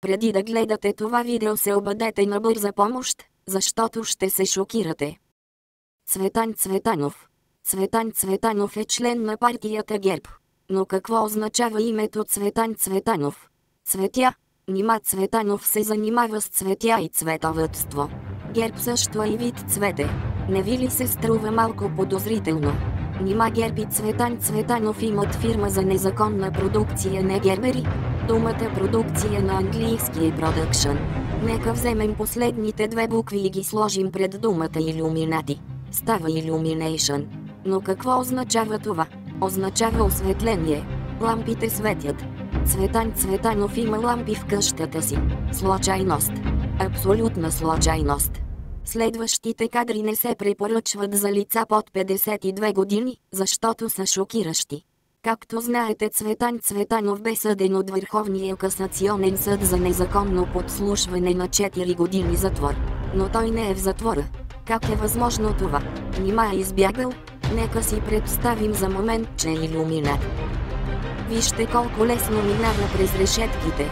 Преди да гледате това видео се обадете на бърза помощ, защото ще се шокирате. Цветан Цветанов. Цветан Цветанов е член на партията ГЕРБ. Но какво означава името Цветан Цветанов? Цветя. Нима Цветанов се занимава с цветя и цветовъдство. ГЕРБ също е и вид цвете. Не ви ли се струва малко подозрително? Нима ГЕРБ и Цветан Цветанов имат фирма за незаконна продукция, не гербери? Думата продукция на английски е production. Нека вземем последните две букви и ги сложим пред думата Illuminati. Става Illumination. Но какво означава това? Означава осветление. Лампите светят. Цветан Цветанов има лампи в къщата си. Случайност. Абсолютна случайност. Следващите кадри не се препоръчват за лица под 52 години, защото са шокиращи. Както знаете, Цветан Цветанов бе съден от Върховния касационен съд за незаконно подслушване на 4 години затвор. Но той не е в затвора. Как е възможно това? Нима е избягал? Нека си представим за момент, че е илюминат. Вижте колко лесно минава през решетките.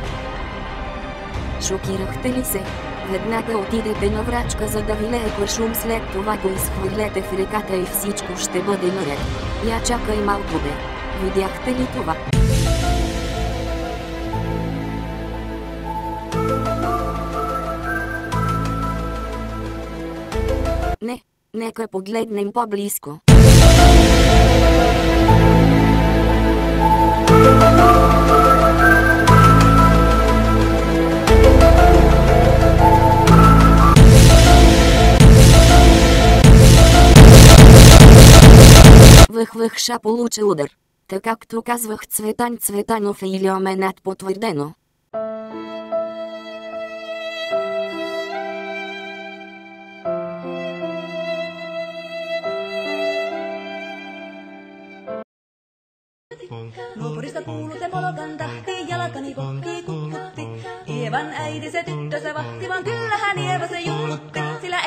Шокирахте ли се? Веднага отидете на врачка, за да ви лее куршум, след това го изхвърлете в реката и всичко ще бъде наред. Я чакай малко бе. Видяхте ли това? Не, нека погледнем по-близко. Въх получи удар. Така както казвах, Цветан Цветанов е илюминат, потвърдено. Nuoporista kuului se polkan tahti, jalkani pohtii kukkutti. Ievan äiti se tyttönsä vahti, vaan kyllähän Ieva se junnutti, sillä